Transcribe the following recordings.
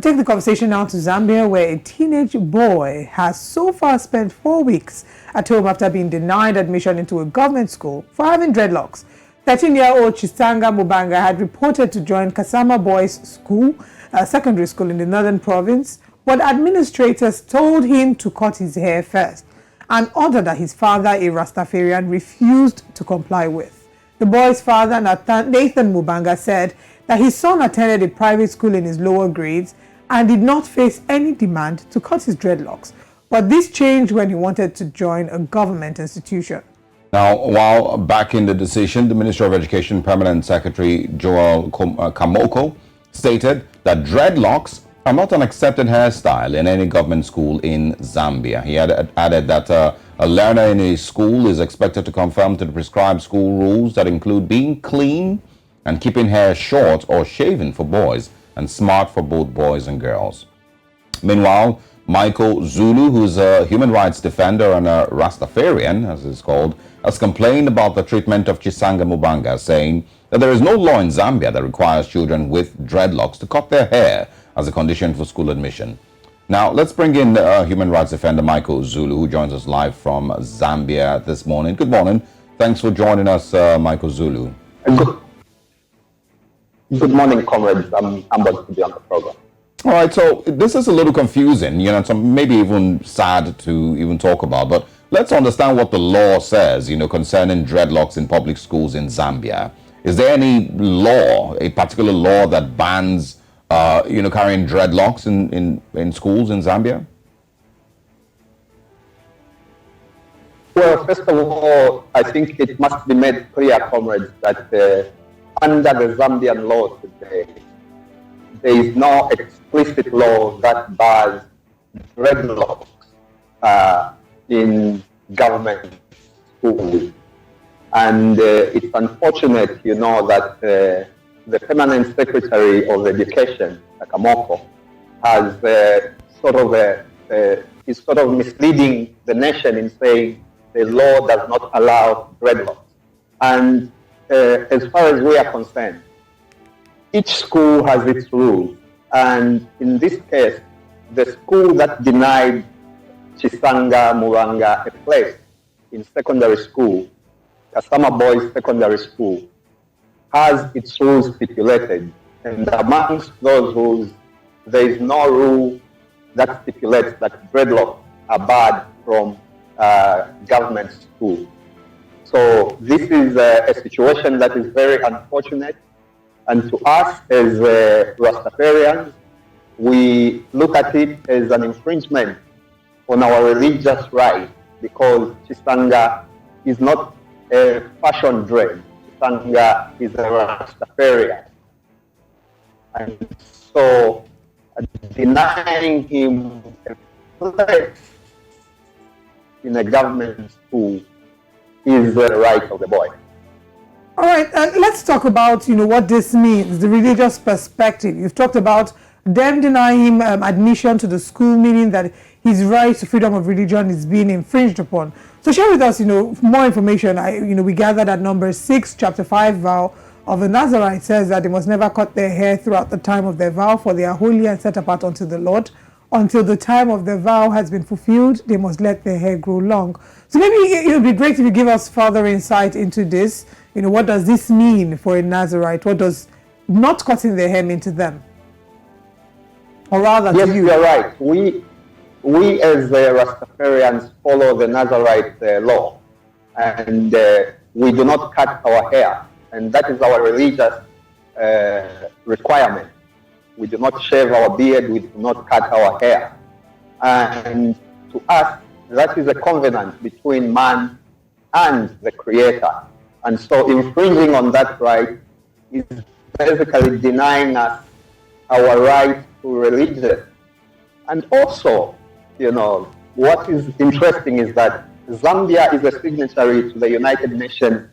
We take the conversation now to Zambia, where a teenage boy has so far spent 4 weeks at home after being denied admission into a government school for having dreadlocks. 13-year-old Chisanga Mubanga had reported to join Kasama Boys School, a secondary school in the northern province, but administrators told him to cut his hair first, an order that his father, a Rastafarian, refused to comply with. The boy's father, Nathan Mubanga, said that his son attended a private school in his lower grades and did not face any demand to cut his dreadlocks. But this changed when he wanted to join a government institution. Now, while backing the decision, the Minister of Education Permanent Secretary Joel Kamoko stated that dreadlocks are not an accepted hairstyle in any government school in Zambia. He added that a learner in a school is expected to conform to the prescribed school rules that include being clean and keeping hair short or shaven for boys and smart for both boys and girls. Meanwhile, MAIKO ZULU, who's a human rights defender and a Rastafarian, as it's called, has complained about the treatment of Chisanga Mubanga, saying that there is no law in Zambia that requires children with dreadlocks to cut their hair as a condition for school admission. Now, let's bring in human rights defender MAIKO ZULU, who joins us live from Zambia this morning. Good morning. Thanks for joining us, MAIKO ZULU. Good morning, comrades. I'm about to be on the program. All right, so this is a little confusing, maybe even sad to even talk about, but let's understand what the law says, concerning dreadlocks in public schools in Zambia. Is there any law, a particular law that bans, carrying dreadlocks in schools in Zambia? Well, first of all, I think it must be made clear, comrades, that under the Zambian law today, there is no explicit law that bars dreadlocks in government schools. And it's unfortunate, that the Permanent Secretary of Education, Kamoko, has is sort of misleading the nation in saying the law does not allow dreadlocks. And as far as we are concerned, each school has its rules. And in this case, the school that denied Chisanga Mubanga a place in secondary school, Kasama Boys Secondary School, has its rules stipulated. And amongst those rules, there is no rule that stipulates that dreadlocks are barred from government schools. So this is a situation that is very unfortunate. And to us as Rastafarians, we look at it as an infringement on our religious right, because Chisanga is not a fashion dread. Chisanga is a Rastafarian. And so denying him a place in a government school is the right of the boy. All right, let's talk about, what this means, the religious perspective. You've talked about them denying him admission to the school, meaning that his right to freedom of religion is being infringed upon. So share with us, more information. We gathered that number 6, chapter 5 vow of the Nazarite says that they must never cut their hair throughout the time of their vow, for they are holy and set apart unto the Lord. Until the time of the vow has been fulfilled, they must let their hair grow long. So maybe it would be great if you give us further insight into this. What does this mean for a Nazarite? What does not cutting their hair mean to them? Or rather, yes, to you? You're right. We as Rastafarians follow the Nazarite law, and we do not cut our hair, and that is our religious requirement. We do not shave our beard, we do not cut our hair. And to us, that is a covenant between man and the Creator. And so infringing on that right is basically denying us our right to religion. And also, what is interesting is that Zambia is a signatory to the United Nations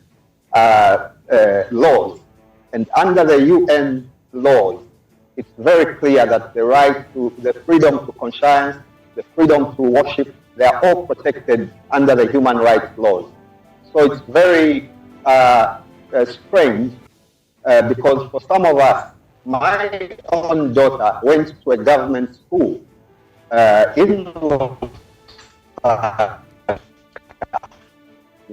laws. And under the UN laws, it's very clear that the right to the freedom to conscience, the freedom to worship, they are all protected under the human rights laws. So it's very strange because for some of us, my own daughter went to a government school in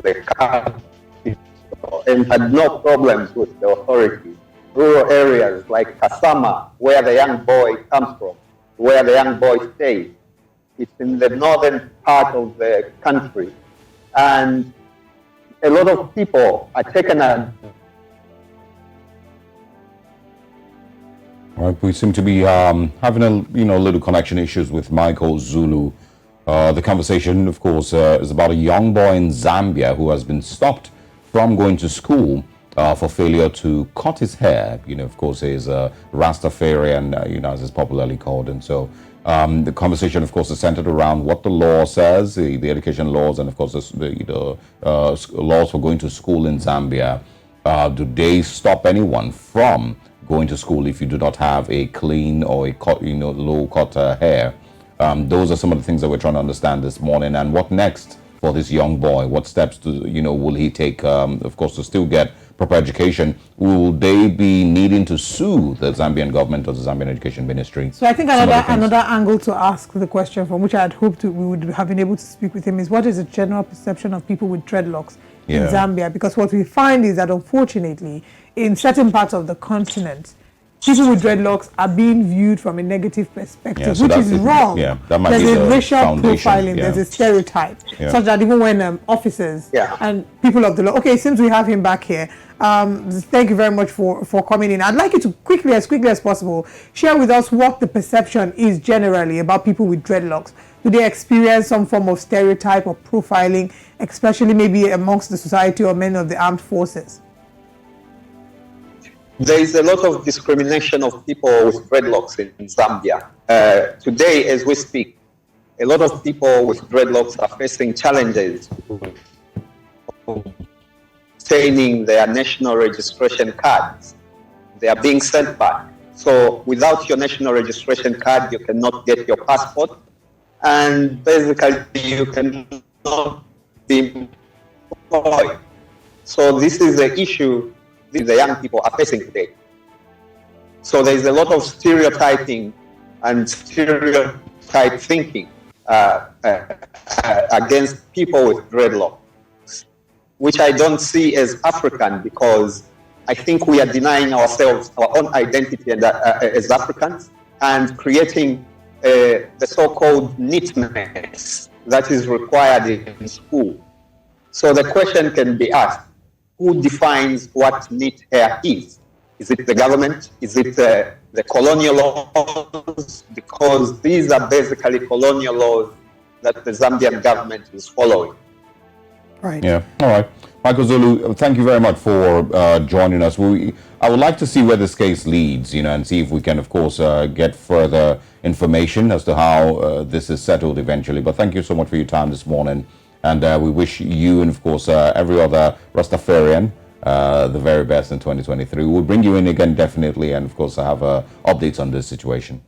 the capital and had no problems with the authorities. Rural areas like Kasama, where the young boy comes from, where the young boy stays, it's in the northern part of the country. And a lot of people are taken advantage. Right, we seem to be having a little connection issues with MAIKO ZULU. The conversation, of course, is about a young boy in Zambia who has been stopped from going to school for failure to cut his hair. Of course, he's a Rastafarian, as it's popularly called, and so the conversation, of course, is centered around what the law says, the education laws, and of course the laws for going to school in Zambia. Do they stop anyone from going to school if you do not have a clean or a low cut hair? Those are some of the things that we're trying to understand this morning. And what next for this young boy? What steps will he take? Of course, to still get proper education. Will they be needing to sue the Zambian government or the Zambian Education Ministry? So I think another angle to ask the question from which I had hoped we would have been able to speak with him is, what is the general perception of people with dreadlocks in Zambia? Because what we find is that, unfortunately, in certain parts of the continent, people with dreadlocks are being viewed from a negative perspective, which is wrong. That might there's be a racial profiling, Yeah. there's a stereotype, such that even when officers and people of the law, okay, since we have him back here, thank you very much for coming in. I'd like you to as quickly as possible, share with us what the perception is generally about people with dreadlocks. Do they experience some form of stereotype or profiling, especially maybe amongst the society or men of the armed forces? There is a lot of discrimination of people with dreadlocks in Zambia. Today, as we speak, a lot of people with dreadlocks are facing challenges obtaining their national registration cards. They are being sent back. So without your national registration card, you cannot get your passport, and basically you cannot be employed. So this is the issue the young people are facing today. So there is a lot of stereotyping and stereotype thinking against people with dreadlocks, which I don't see as African, because I think we are denying ourselves our own identity as Africans and creating the so-called neatness that is required in school. So the question can be asked, who defines what neat hair is? Is it the government? Is it the colonial laws? Because these are basically colonial laws that the Zambian government is following. Right. Yeah. All right. MAIKO ZULU, thank you very much for joining us. I would like to see where this case leads, and see if we can, of course, get further information as to how this is settled eventually. But thank you so much for your time this morning. And we wish you and, of course, every other Rastafarian the very best in 2023. We'll bring you in again, definitely, and, of course, have updates on this situation.